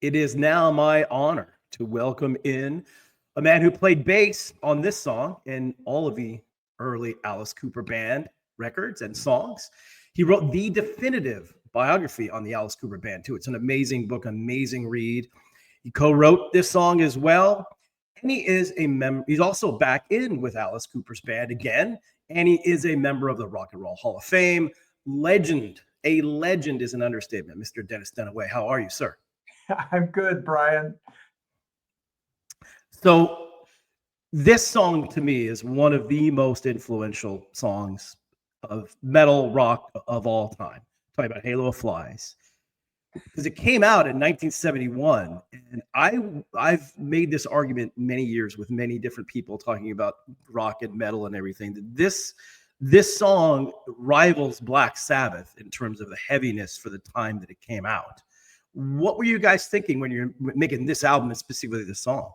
It is now my honor to welcome in a man who played bass on this song and all of the early Alice Cooper Band records and songs. He wrote the definitive biography on the Alice Cooper Band, too. It's an amazing book, amazing read. He co-wrote this song as well. And he is a member, he's also back in with Alice Cooper's band again. And he is a member of the Rock and Roll Hall of Fame. Legend. A legend is an understatement. Mr. Dennis Dunaway, how are you, sir? I'm good, Brian. So this song to me is one of the most influential songs of metal rock of all time. Talking about Halo of Flies. Because it came out in 1971, and I've made this argument many years with many different people talking about rock and metal and everything. That this song rivals Black Sabbath in terms of the heaviness for the time that it came out. What were you guys thinking when you're making this album and specifically this song?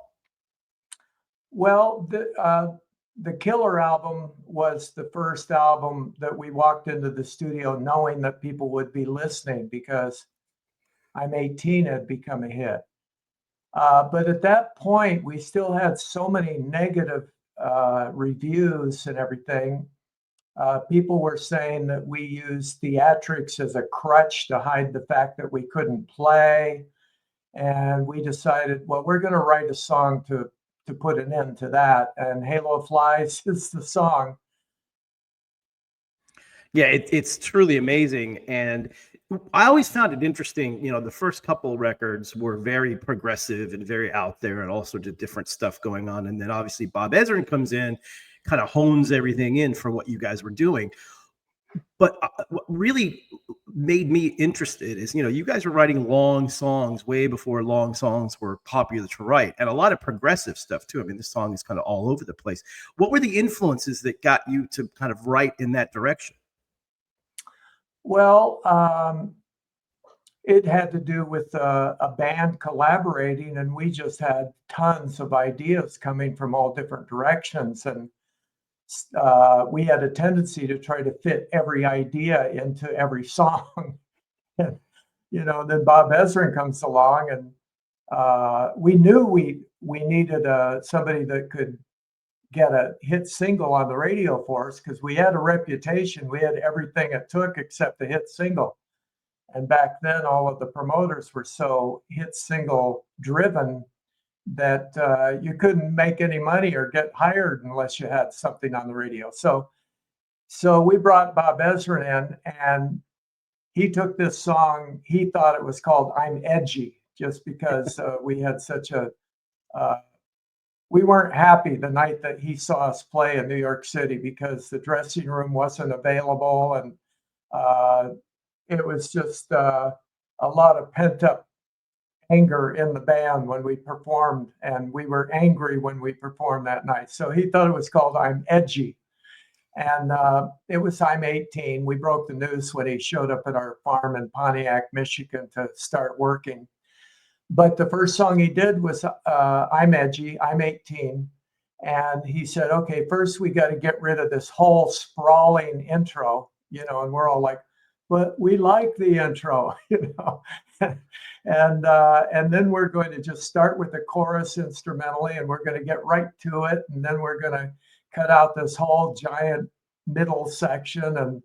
Well, the Killer album was the first album that we walked into the studio knowing that people would be listening because I'm 18 had become a hit. But at that point, we still had so many negative reviews and everything. People were saying that we used theatrics as a crutch to hide the fact that we couldn't play. And we decided, well, we're going to write a song to put an end to that. And Halo of Flies is the song. Yeah, it's truly amazing. And I always found it interesting. You know, the first couple records were very progressive and very out there and all sorts of different stuff going on. And then obviously Bob Ezrin comes in, kind of hones everything in for what you guys were doing. But what really made me interested is, you know, you guys were writing long songs way before long songs were popular to write, and a lot of progressive stuff too. I mean, this song is kind of all over the place. What were the influences that got you to kind of write in that direction? Well, it had to do with a band collaborating, and we just had tons of ideas coming from all different directions. And we had a tendency to try to fit every idea into every song. And, you know, then Bob Ezrin comes along, and we knew we needed somebody that could get a hit single on the radio for us because we had a reputation. We had everything it took except the hit single. And back then, all of the promoters were so hit single driven that you couldn't make any money or get hired unless you had something on the radio. So we brought Bob Ezrin in, and he took this song. He thought it was called "I'm Edgy" just because we had such a we weren't happy the night that he saw us play in New York City because the dressing room wasn't available, and it was just a lot of pent up anger in the band when we performed, and we were angry when we performed that night. So he thought it was called "I'm Edgy," and it was "I'm 18." We broke the news when he showed up at our farm in Pontiac, Michigan, to start working. But the first song he did was "I'm Edgy, I'm 18." And he said, okay, first we got to get rid of this whole sprawling intro, you know, and we're all like, but we like the intro, you know. And then we're going to just start with the chorus instrumentally, and we're going to get right to it. And then we're going to cut out this whole giant middle section. And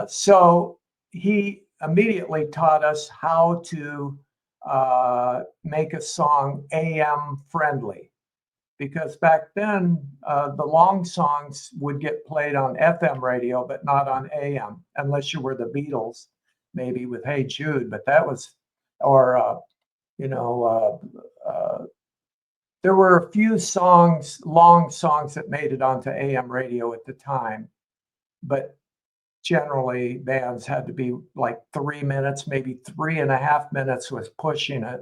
so he immediately taught us how to make a song AM friendly, because back then the long songs would get played on FM radio but not on AM, unless you were the Beatles, maybe with Hey Jude. But that was, or there were a few songs, long songs, that made it onto AM radio at the time, but generally bands had to be like 3 minutes, maybe 3.5 minutes was pushing it.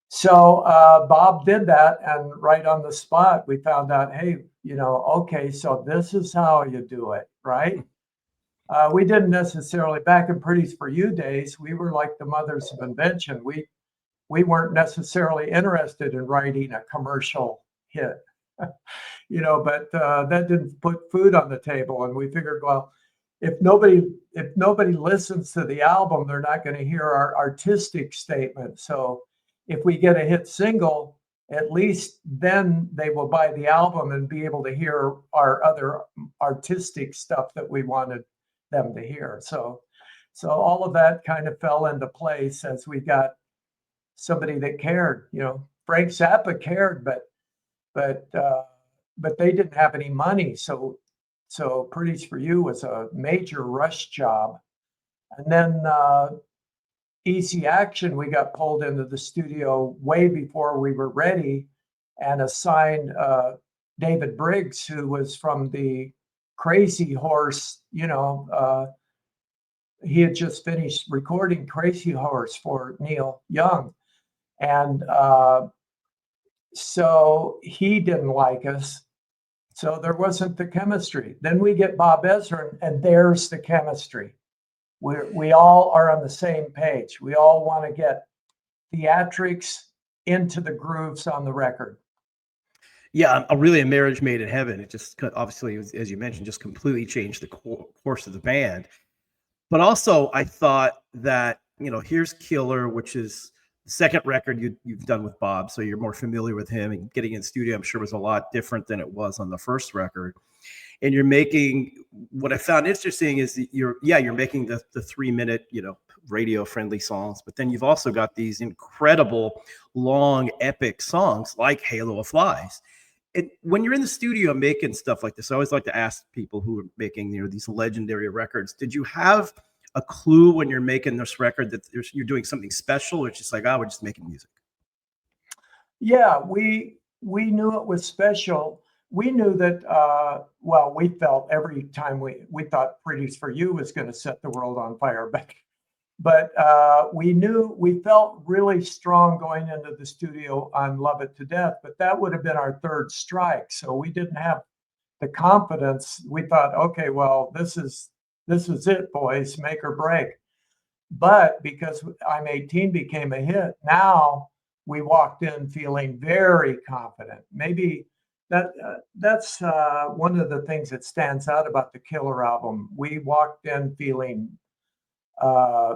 So Bob did that, and right on the spot we found out, hey, you know, okay, so this is how you do it, right? We didn't necessarily, back in Pretty's For You days, we were like the mothers of invention. We weren't necessarily interested in writing a commercial hit, you know, but that didn't put food on the table, and we figured, well, if nobody listens to the album, they're not going to hear our artistic statement. So if we get a hit single, at least then they will buy the album and be able to hear our other artistic stuff that we wanted them to hear. So all of that kind of fell into place as we got somebody that cared. Frank Zappa cared, but they didn't have any money. So Pretty's for You was a major rush job. And then Easy Action, we got pulled into the studio way before we were ready and assigned David Briggs, who was from the Crazy Horse. He had just finished recording Crazy Horse for Neil Young. And so he didn't like us. So there wasn't the chemistry. Then we get Bob Ezrin, and there's the chemistry. We all are on the same page. We all want to get theatrics into the grooves on the record. Yeah, really a marriage made in heaven. It just obviously, as you mentioned, just completely changed the course of the band. But also, I thought that, here's Killer, which is the second record you've done with Bob, so you're more familiar with him, and getting in studio, I'm sure, was a lot different than it was on the first record. And you're making, what I found interesting is that you're making the 3-minute, radio friendly songs, but then you've also got these incredible long epic songs like Halo of Flies. And when you're in the studio making stuff like this, I always like to ask people who are making these legendary records, did you have a clue when you're making this record that you're doing something special, or it's just like, we're just making music? Yeah, we knew it was special. We knew that, we felt every time we thought Pretty's for You was going to set the world on fire. But we felt really strong going into the studio on Love It to Death, but that would have been our third strike. So we didn't have the confidence. We thought, okay, well, this is it, boys, make or break. But because I'm 18 became a hit, now we walked in feeling very confident. Maybe that's one of the things that stands out about the Killer album. We walked in feeling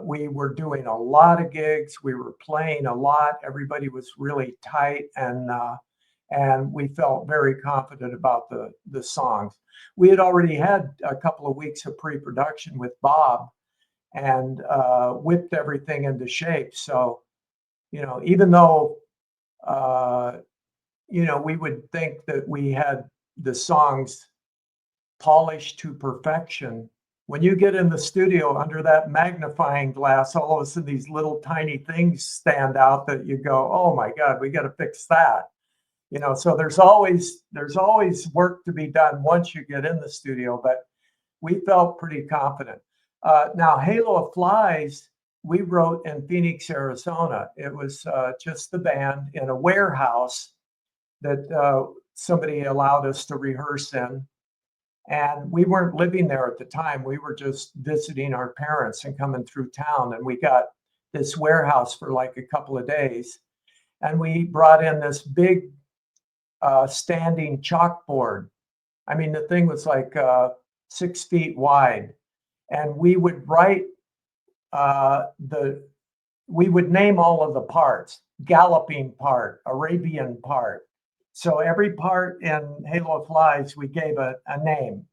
we were doing a lot of gigs. We were playing a lot. Everybody was really tight, and we felt very confident about the songs. We had already had a couple of weeks of pre-production with Bob and whipped everything into shape. So, even though, we would think that we had the songs polished to perfection, when you get in the studio under that magnifying glass, all of a sudden these little tiny things stand out that you go, oh my God, we got to fix that. So there's always work to be done once you get in the studio, but we felt pretty confident. Now, Halo of Flies, we wrote in Phoenix, Arizona. It was just the band in a warehouse that somebody allowed us to rehearse in. And we weren't living there at the time. We were just visiting our parents and coming through town. And we got this warehouse for like a couple of days. And we brought in this big standing chalkboard. I mean, the thing was like 6 feet wide. And we would write we would name all of the parts: galloping part, Arabian part. So every part in Halo of Flies, we gave a name.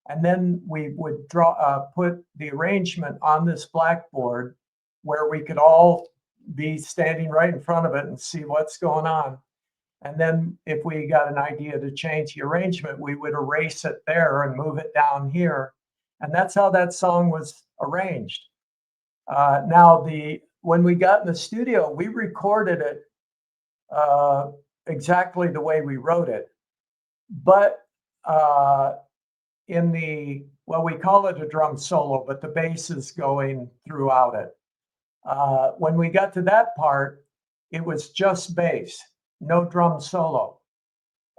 And then we would put the arrangement on this blackboard where we could all be standing right in front of it and see what's going on. And then if we got an idea to change the arrangement, we would erase it there and move it down here. And that's how that song was arranged. Now, when we got in the studio, we recorded it exactly the way we wrote it. But we call it a drum solo, but the bass is going throughout it. When we got to that part, it was just bass, no drum solo.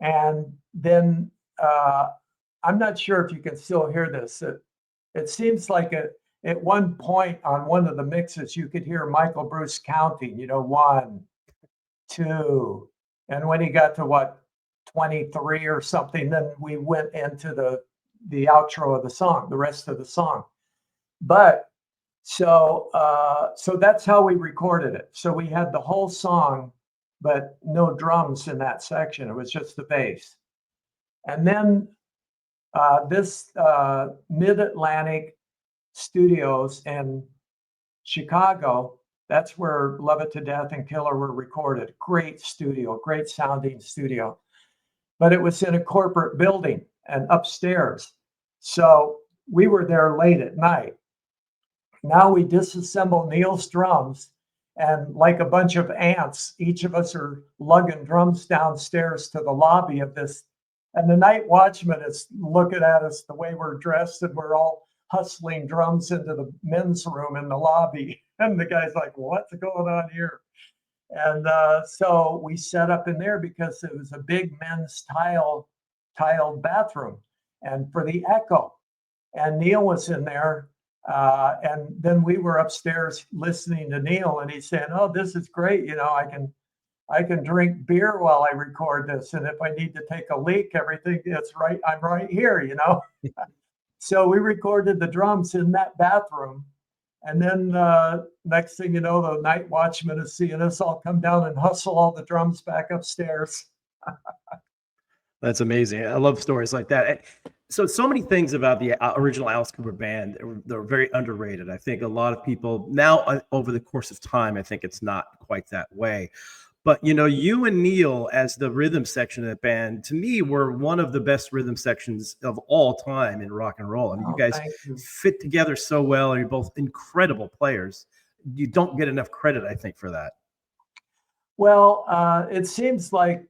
And then I'm not sure if you can still hear this. It seems like at one point on one of the mixes, you could hear Michael Bruce counting, 1, 2. And when he got to 23 or something, then we went into the outro of the song, the rest of the song. But so that's how we recorded it. So we had the whole song, but no drums in that section. It was just the bass. And then this Mid-Atlantic Studios in Chicago, that's where Love It to Death and Killer were recorded. Great studio, great sounding studio. But it was in a corporate building and upstairs. So we were there late at night. Now we disassemble Neil's drums, and like a bunch of ants, each of us are lugging drums downstairs to the lobby of this. And the night watchman is looking at us the way we're dressed, and we're all hustling drums into the men's room in the lobby. And the guy's like, what's going on here? And so we set up in there because it was a big men's tiled bathroom, and for the echo. And Neil was in there. And then we were upstairs listening to Neil, and he's saying, oh, this is great. You know, I can drink beer while I record this. And if I need to take a leak, everything it's right. I'm right here, you know? So we recorded the drums in that bathroom. And then next thing you know, the night watchman is seeing us all come down and hustle all the drums back upstairs. That's amazing. I love stories like that. So many things about the original Alice Cooper band, they're very underrated. I think a lot of people now, over the course of time, I think it's not quite that way. But, you know, you and Neil as the rhythm section of that band, to me, were one of the best rhythm sections of all time in rock and roll. I mean, you guys fit together so well. You're both incredible players. You don't get enough credit, I think, for that. Well, it seems like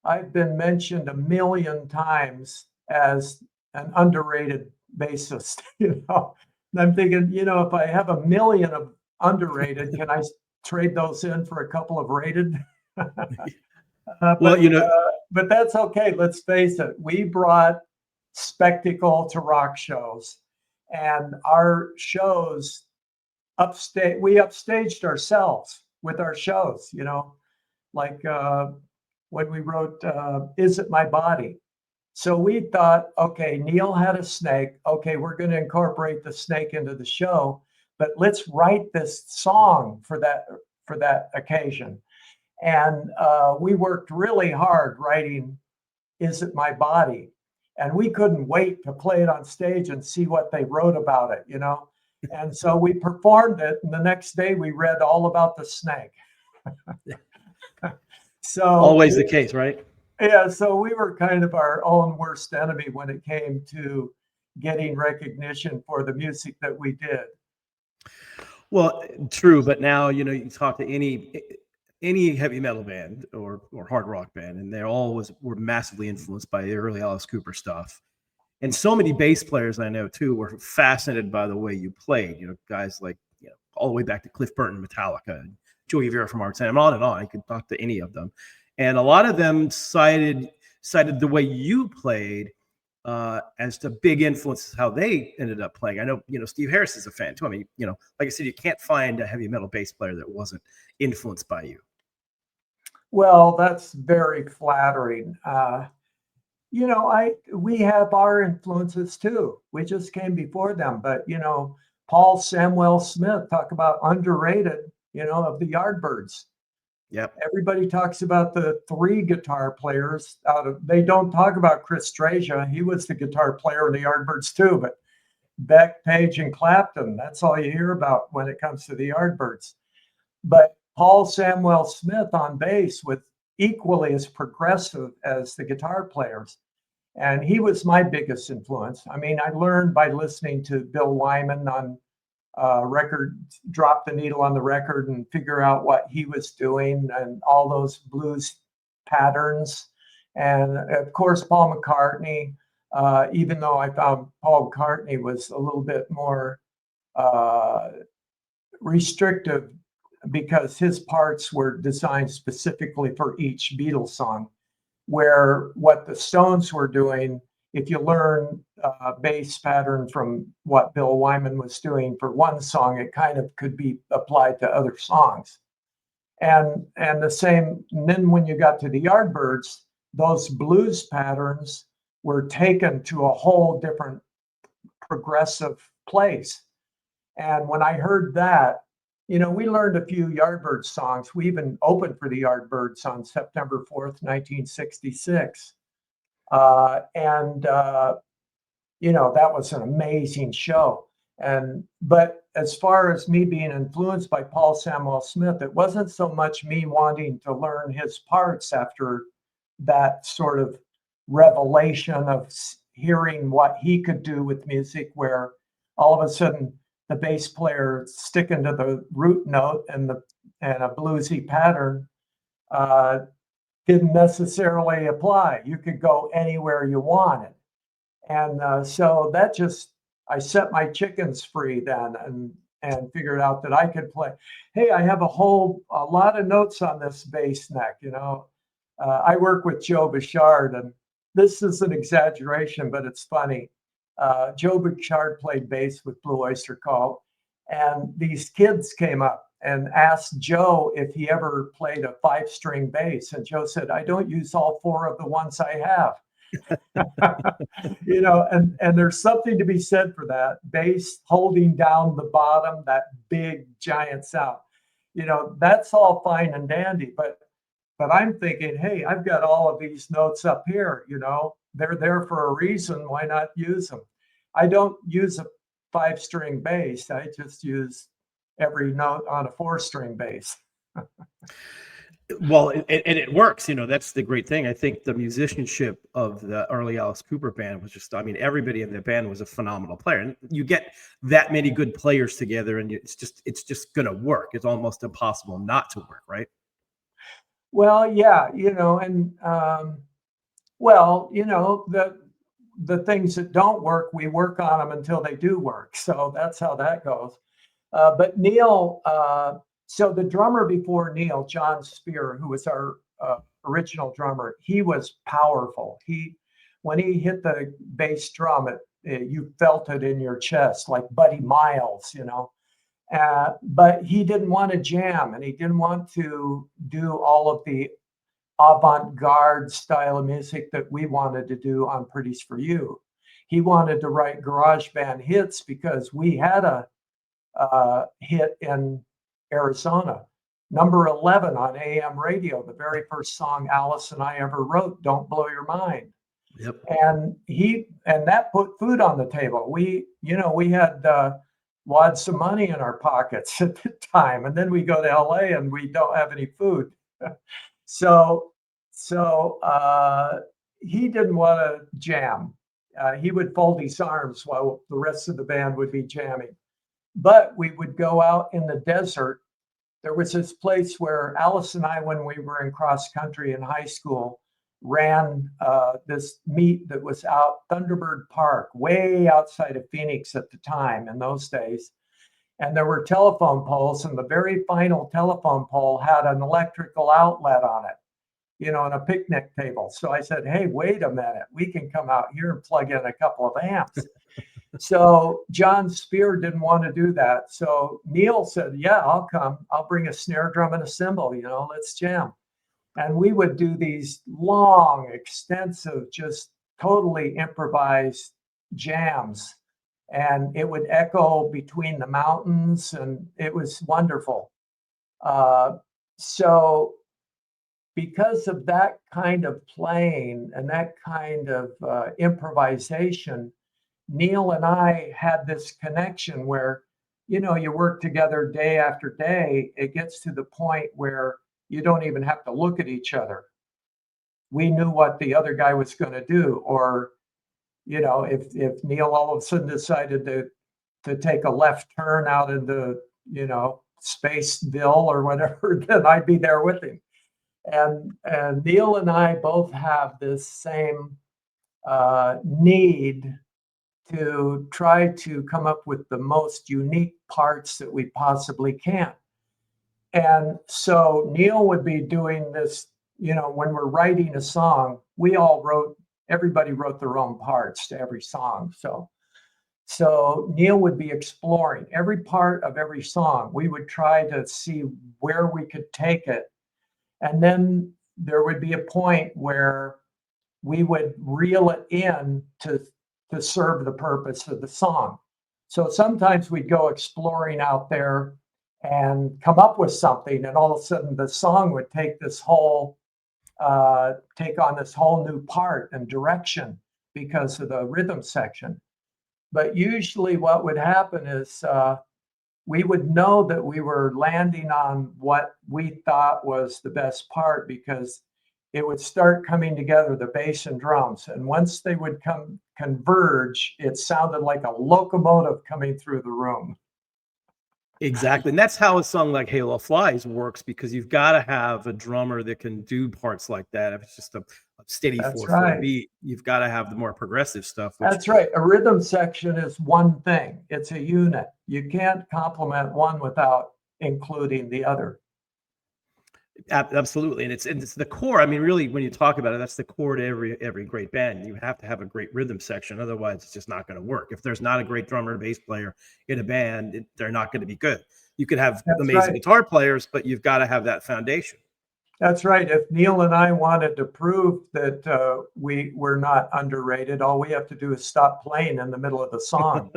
I've been mentioned a million times as an underrated bassist, you know. And I'm thinking, you know, if I have a million of underrated, can I trade those in for a couple of rated? Well, you know, but that's okay. Let's face it. We brought spectacle to rock shows, and our shows we upstaged ourselves with our shows, you know, like when we wrote Is It My Body? So we thought, okay, Neil had a snake. Okay, we're going to incorporate the snake into the show, but let's write this song for that occasion. And we worked really hard writing Is It My Body? And we couldn't wait to play it on stage and see what they wrote about it, you know? And so we performed it, and the next day we read all about the snake. So always the case, right? Yeah, so we were kind of our own worst enemy when it came to getting recognition for the music that we did. Well, true, but now, you know, you talk to any heavy metal band or hard rock band, and they always were massively influenced by the early Alice Cooper stuff. And so many bass players I know too were fascinated by the way you played. You know, guys like, you know, all the way back to Cliff Burton, Metallica, and Joey Vera from Artane, on and on. I could talk to any of them. And a lot of them cited the way you played as to big influences how they ended up playing. I know, you know, Steve Harris is a fan too. I mean, you know, like I said, you can't find a heavy metal bass player that wasn't influenced by you. Well, that's very flattering. You know, we have our influences too. We just came before them. But, you know, Paul Samuel Smith, talk about underrated, you know, of the Yardbirds. Yep. Everybody talks about the three guitar players they don't talk about Chris Straja. He was the guitar player in the Yardbirds too, but Beck, Page, and Clapton, that's all you hear about when it comes to the Yardbirds. But Paul Samuel Smith on bass was equally as progressive as the guitar players. And he was my biggest influence. I mean, I learned by listening to Bill Wyman on record, drop the needle on the record and figure out what he was doing and all those blues patterns. And of course, Paul McCartney, even though I found Paul McCartney was a little bit more restrictive because his parts were designed specifically for each Beatles song, where what the Stones were doing, if you learn bass pattern from what Bill Wyman was doing for one song, it kind of could be applied to other songs. And the same, and then when you got to the Yardbirds, those blues patterns were taken to a whole different progressive place. And when I heard that, we learned a few Yardbirds songs. We even opened for the Yardbirds on September 4th, 1966. That was an amazing show. But as far as me being influenced by Paul Samuel Smith, it wasn't so much me wanting to learn his parts after that sort of revelation of hearing what he could do with music, where all of a sudden the bass player sticking to the root note and a bluesy pattern didn't necessarily apply. You could go anywhere you wanted. And so that I set my chickens free then and figured out that I could play. Hey, I have a lot of notes on this bass neck, I work with Joe Bouchard, and this is an exaggeration, but it's funny. Joe Bouchard played bass with Blue Oyster Cult, and these kids came up and asked Joe if he ever played a 5-string bass. And Joe said, I don't use all 4 of the ones I have. And there's something to be said for that bass holding down the bottom, that big giant sound. That's all fine and dandy, but I'm thinking, hey, I've got all of these notes up here, they're there for a reason. Why not use them? I don't use a 5-string bass. I just use every note on a 4-string bass. Well, and it works, that's the great thing. I think the musicianship of the early Alice Cooper band was just, everybody in the band was a phenomenal player. And you get that many good players together and it's just going to work. It's almost impossible not to work, right? Well, yeah, the things that don't work, we work on them until they do work. So that's how that goes. But Neil, so the drummer before Neil, John Spear, who was our original drummer, he was powerful. When he hit the bass drum, you felt it in your chest, like Buddy Miles, but he didn't want to jam, and he didn't want to do all of the avant-garde style of music that we wanted to do on Pretty's for You. He wanted to write garage band hits because we had a hit in Arizona, number 11 on AM radio, the very first song Alice and I ever wrote, Don't Blow Your Mind. Yep. And that put food on the table. We had lots of money in our pockets at the time, and then we go to LA and we don't have any food. So he didn't want to jam. He would fold his arms while the rest of the band would be jamming. But we would go out in the desert. There was this place where Alice and I, when we were in cross country in high school, ran this meet that was out Thunderbird Park, way outside of Phoenix at the time in those days. And there were telephone poles, and the very final telephone pole had an electrical outlet on it, on a picnic table. So I said, hey, wait a minute, we can come out here and plug in a couple of amps. So John Spear didn't want to do that. So Neil said, yeah, I'll come. I'll bring a snare drum and a cymbal, let's jam. And we would do these long, extensive, just totally improvised jams. And it would echo between the mountains, and it was wonderful. So because of that kind of playing and that kind of improvisation, Neil and I had this connection where, you work together day after day. It gets to the point where you don't even have to look at each other. We knew what the other guy was going to do. Or, if Neil all of a sudden decided to take a left turn out into, Spaceville or whatever, then I'd be there with him. And Neil and I both have this same need to try to come up with the most unique parts that we possibly can. And so Neil would be doing this, when we're writing a song, everybody wrote their own parts to every song. So Neil would be exploring every part of every song. We would try to see where we could take it. And then there would be a point where we would reel it in to serve the purpose of the song. So sometimes we'd go exploring out there and come up with something, and all of a sudden the song would take on this whole new part and direction because of the rhythm section. But usually what would happen is we would know that we were landing on what we thought was the best part, because it would start coming together, the bass and drums. And once they would converge, it sounded like a locomotive coming through the room. Exactly. And that's how a song like Halo Flies works, because you've got to have a drummer that can do parts like that. If it's just a steady That's 4/4 right. beat, you've got to have the more progressive stuff, which That's right. A rhythm section is one thing. It's a unit. You can't complement one without including the other. absolutely. And it's the core. I mean, really, when you talk about it, that's the core to every great band. You have to have a great rhythm section. Otherwise, it's just not going to work. If there's not a great drummer and bass player in a band, they're not going to be good. You could have That's amazing right. guitar players, but you've got to have that foundation. That's right. If Neil and I wanted to prove that we were not underrated, all we have to do is stop playing in the middle of the song.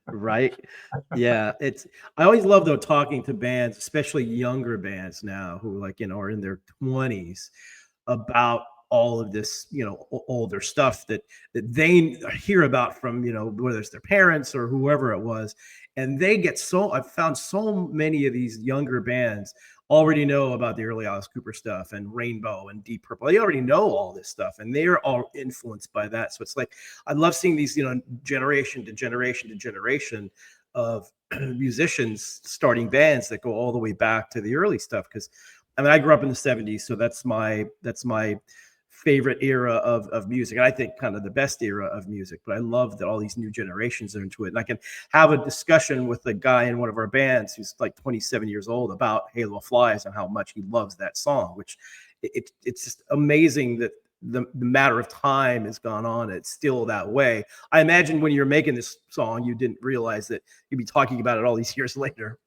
Right. Yeah. I always love though talking to bands, especially younger bands now who are in their 20s, about all of this, older stuff that they hear about from, whether it's their parents or whoever it was. And I've found so many of these younger bands already know about the early Alice Cooper stuff and Rainbow and Deep Purple. They already know all this stuff and they're all influenced by that. So it's like, I love seeing these, generation to generation to generation of musicians starting bands that go all the way back to the early stuff. Cause I mean, I grew up in the 70s, so that's my favorite era of music. And I think kind of the best era of music, but I love that all these new generations are into it. And I can have a discussion with a guy in one of our bands who's like 27 years old about Halo Flies and how much he loves that song, which it's just amazing that the matter of time has gone on. It's still that way. I imagine when you're making this song, you didn't realize that you'd be talking about it all these years later.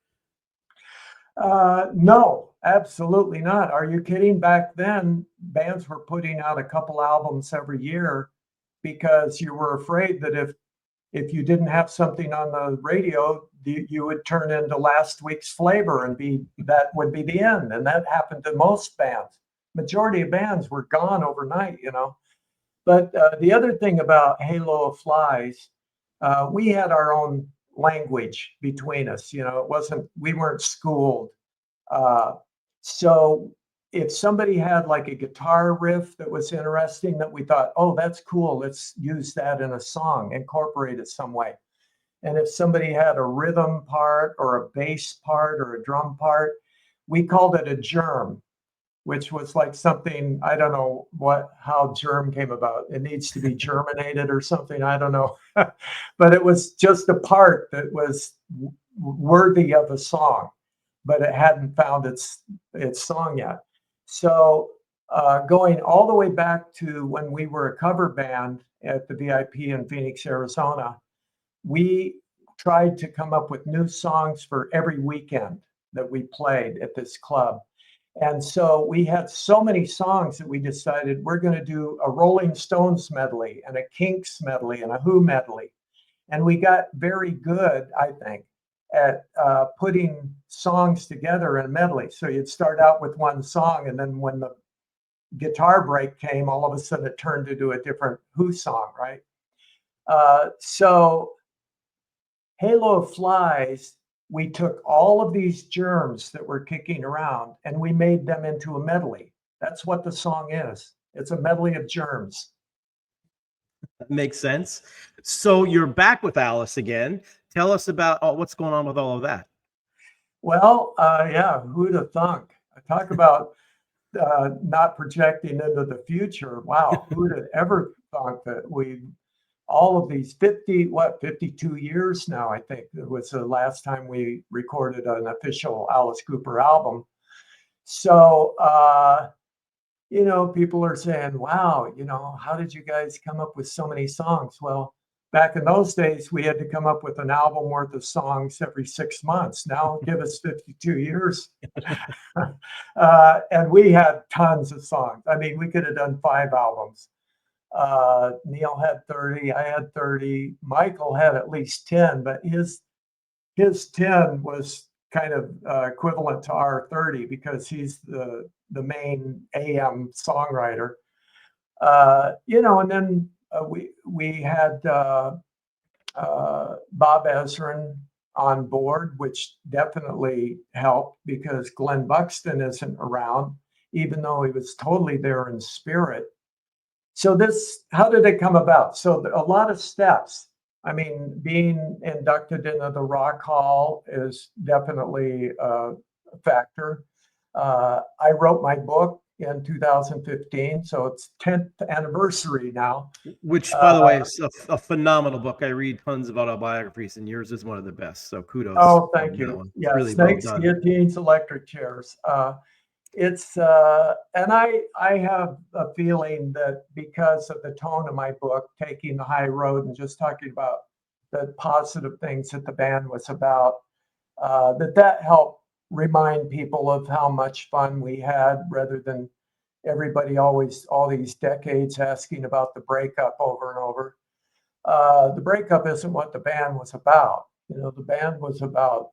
No, absolutely not. Are you kidding? Back then, bands were putting out a couple albums every year because you were afraid that if you didn't have something on the radio, you would turn into last week's Flavor and that would be the end. And that happened to most bands. Majority of bands were gone overnight, But the other thing about Halo of Flies, we had our own language between us. We weren't schooled. So if somebody had like a guitar riff that was interesting that we thought, oh, that's cool, let's use that in a song, incorporate it some way. And if somebody had a rhythm part or a bass part or a drum part, we called it a germ, which was like something, I don't know how germ came about. It needs to be germinated or something, I don't know. But it was just a part that was worthy of a song, but it hadn't found its song yet. So going all the way back to when we were a cover band at the VIP in Phoenix, Arizona, we tried to come up with new songs for every weekend that we played at this club. And so we had so many songs that we decided we're going to do a Rolling Stones medley and a Kinks medley and a Who medley. And we got very good, I think, at putting songs together in a medley. So you'd start out with one song, and then when the guitar break came, all of a sudden it turned into a different Who song, right? So Halo of Flies, we took all of these germs that were kicking around and we made them into a medley. That's what the song is. It's a medley of germs. That makes sense. So you're back with Alice again. Tell us about what's going on with all of that. Well, yeah, who'd have thunk? I talk about not projecting into the future. Wow, who'd have ever thought that all of these 52 years now, I think it was the last time we recorded an official Alice Cooper album. So, people are saying, wow, how did you guys come up with so many songs? Well, back in those days, we had to come up with an album worth of songs every 6 months. Now give us 52 years. And we had tons of songs. I mean, we could have done 5 albums. Neil had 30, I had 30, Michael had at least 10, but his 10 was kind of equivalent to our 30 because he's the main AM songwriter. And then we had Bob Ezrin on board, which definitely helped because Glenn Buxton isn't around, even though he was totally there in spirit. So how did it come about? So a lot of steps. I mean, being inducted into the Rock Hall is definitely a factor. I wrote my book in 2015, so it's 10th anniversary now. Which, by the way, is a phenomenal book. I read tons of autobiographies, and yours is one of the best. So kudos. Oh, thank you. Yeah, really Snakes, well done. Guillotines, Electric Chairs. And I have a feeling that because of the tone of my book, taking the high road and just talking about the positive things that the band was about, that helped remind people of how much fun we had rather than everybody always, all these decades, asking about the breakup over and over. The breakup isn't what the band was about. The band was about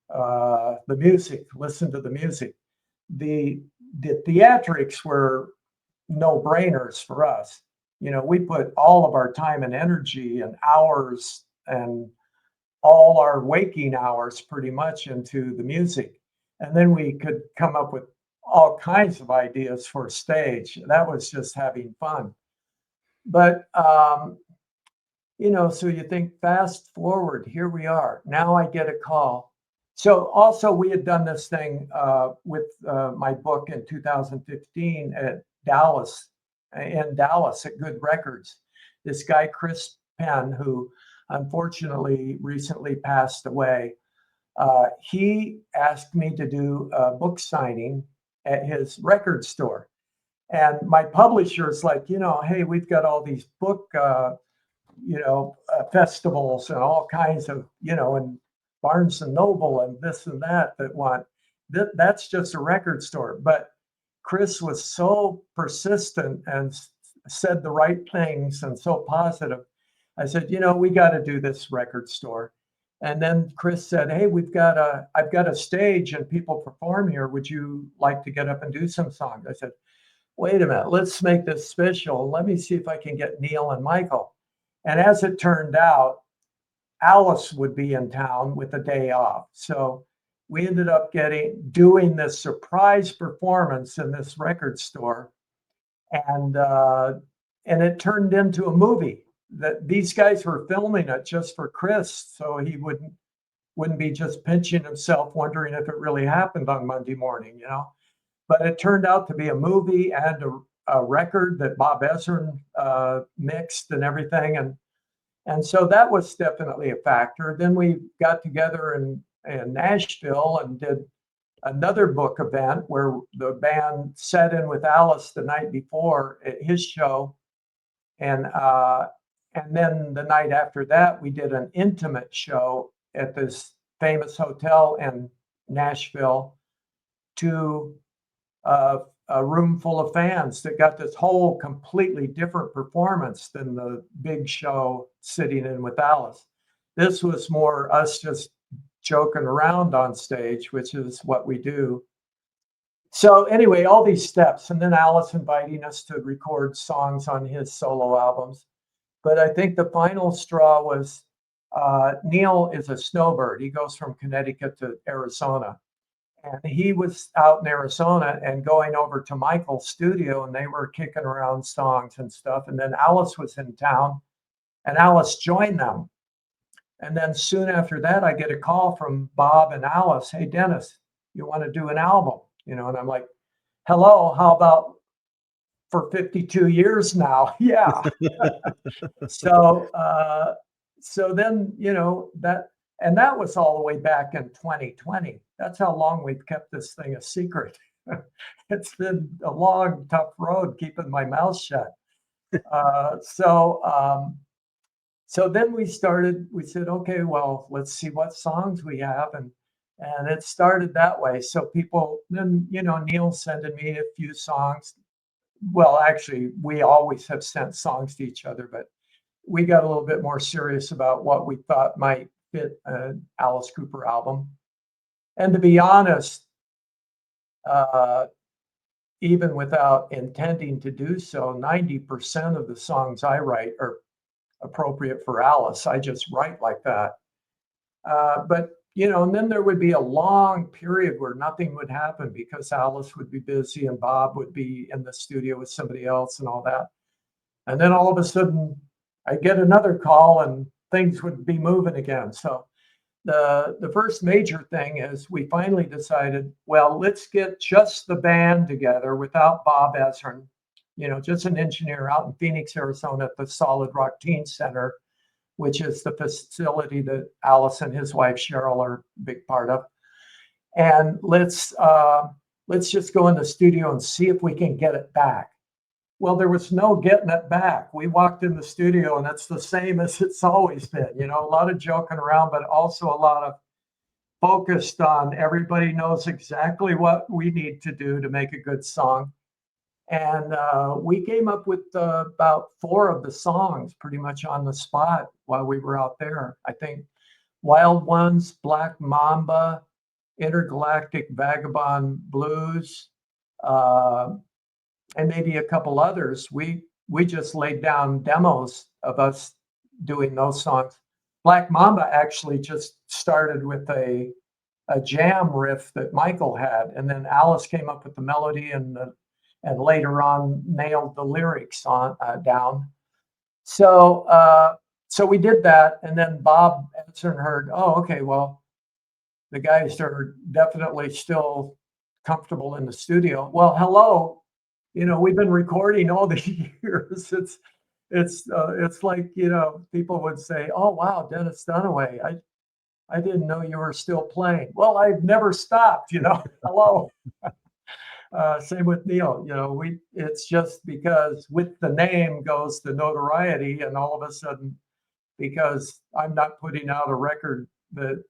the music, listen to the music. The theatrics were no-brainers for us. We put all of our time and energy and hours and all our waking hours pretty much into the music. And then we could come up with all kinds of ideas for stage. That was just having fun. But, so you think fast forward, here we are. Now I get a call. So also we had done this thing with my book in 2015 in Dallas at Good Records. This guy, Chris Penn, who unfortunately recently passed away, he asked me to do a book signing at his record store. And my publisher is like, hey, we've got all these book, festivals and all kinds of, and Barnes and Noble and this and that want, that's just a record store. But Chris was so persistent and said the right things and so positive. I said, we got to do this record store. And then Chris said, hey, I've got a stage and people perform here. Would you like to get up and do some songs? I said, wait a minute, let's make this special. Let me see if I can get Neil and Michael. And as it turned out, Alice would be in town with a day off. So we ended up doing this surprise performance in this record store. And it turned into a movie. That these guys were filming it just for Chris, so he wouldn't be just pinching himself wondering if it really happened on Monday morning, But it turned out to be a movie and a record that Bob Ezrin mixed and everything, and so that was definitely a factor. Then we got together in Nashville and did another book event where the band sat in with Alice the night before at his show, and then the night after that, we did an intimate show at this famous hotel in Nashville to a room full of fans that got this whole completely different performance than the big show sitting in with Alice. This was more us just joking around on stage, which is what we do. So anyway, all these steps, and then Alice inviting us to record songs on his solo albums. But I think the final straw was Neil is a snowbird. He goes from Connecticut to Arizona. And he was out in Arizona and going over to Michael's studio, and they were kicking around songs and stuff. And then Alice was in town, and Alice joined them. And then soon after that, I get a call from Bob and Alice. Hey, Dennis, you want to do an album? And I'm like, hello, how about for 52 years now? Yeah. So then, that was all the way back in 2020. That's how long we've kept this thing a secret. It's been a long, tough road keeping my mouth shut. So So then we said, okay, well, let's see what songs we have. And it started that way. So people, then, Neil sending me a few songs. Well, actually, we always have sent songs to each other, but we got a little bit more serious about what we thought might fit an Alice Cooper album. And to be honest, uh, even without intending to do so, 90% of the songs I write are appropriate for Alice. I just write like that. But and then there would be a long period where nothing would happen because Alice would be busy and Bob would be in the studio with somebody else and all that. And then all of a sudden, I get another call and things would be moving again. So the first major thing is we finally decided, well, let's get just the band together without Bob Ezrin, just an engineer out in Phoenix, Arizona at the Solid Rock Teen Center, which is the facility that Alice and his wife Cheryl are a big part of. And let's just go in the studio and see if we can get it back. Well, there was no getting it back. We walked in the studio and it's the same as it's always been, a lot of joking around, but also a lot of focused on everybody knows exactly what we need to do to make a good song. And we came up with about 4 of the songs pretty much on the spot while we were out there. I think Wild Ones, Black Mamba, Intergalactic Vagabond Blues, and maybe a couple others. We just laid down demos of us doing those songs. Black Mamba actually just started with a jam riff that Michael had, and then Alice came up with the melody and later on nailed the lyrics on down. So we did that, and then Bob Ezrin heard, oh, okay, well, the guys are definitely still comfortable in the studio. Well, hello. We've been recording all the years. It's like, people would say, oh, wow, Dennis Dunaway. I didn't know you were still playing. Well, I've never stopped, hello. Same with Neil, it's just because with the name goes the notoriety, and all of a sudden, because I'm not putting out a record that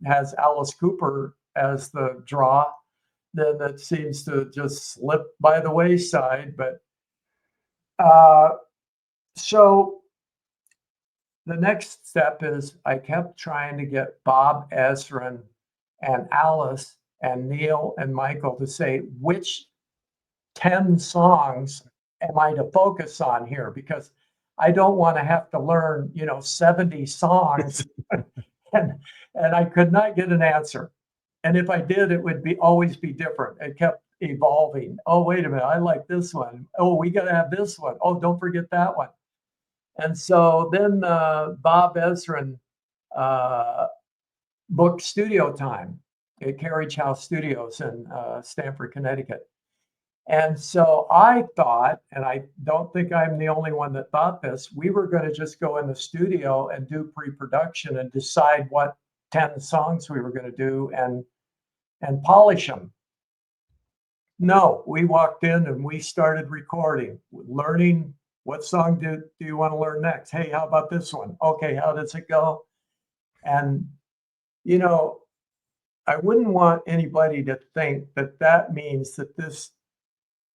has Alice Cooper as the draw, then that seems to just slip by the wayside. But so the next step is I kept trying to get Bob Ezrin and Alice and Neil and Michael to say, which 10 songs am I to focus on here? Because I don't want to have to learn, 70 songs. and I could not get an answer. And if I did, it would always be different. It kept evolving. Oh, wait a minute, I like this one. Oh, we got to have this one. Oh, don't forget that one. And so then Bob Ezrin booked studio time at Carriage House Studios in Stamford, Connecticut. And so I thought, and I don't think I'm the only one that thought this, we were going to just go in the studio and do pre-production and decide what 10 songs we were going to do and polish them. No, we walked in and we started recording, learning what song do you want to learn next? Hey, how about this one? Okay, how does it go? And, I wouldn't want anybody to think that means that this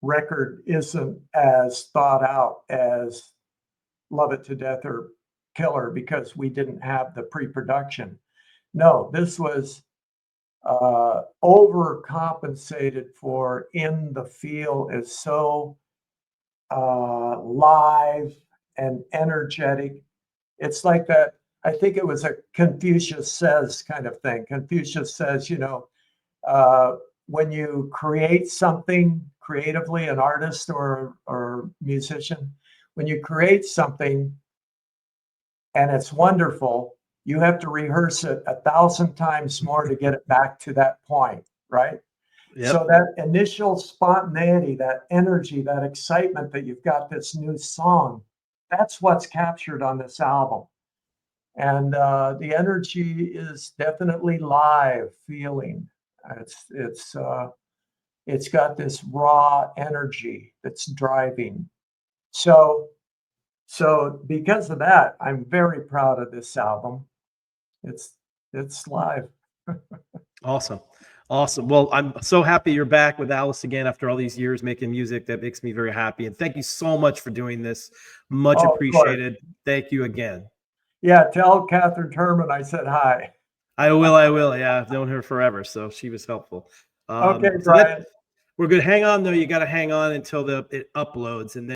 record isn't as thought out as Love It to Death or Killer because we didn't have the pre-production. No, this was overcompensated for in the feel is so live and energetic. It's like that. I think it was a Confucius says kind of thing. Confucius says, when you create something creatively, an artist or musician, when you create something and it's wonderful, you have to rehearse it 1,000 times more to get it back to that point, right? Yep. So that initial spontaneity, that energy, that excitement that you've got this new song, that's what's captured on this album. And the energy is definitely live feeling. It's got this raw energy that's driving. So So because of that, I'm very proud of this album. It's live. Awesome. Awesome. Well, I'm so happy you're back with Alice again after all these years making music. That makes me very happy. And thank you so much for doing this. Much Oh, of course. appreciated. Thank you again. Yeah, tell Catherine Turman I said hi. I will. I will. Yeah, I've known her forever, so she was helpful. Okay, So Brian. we're good. Hang on though. You got to hang on until it uploads, and then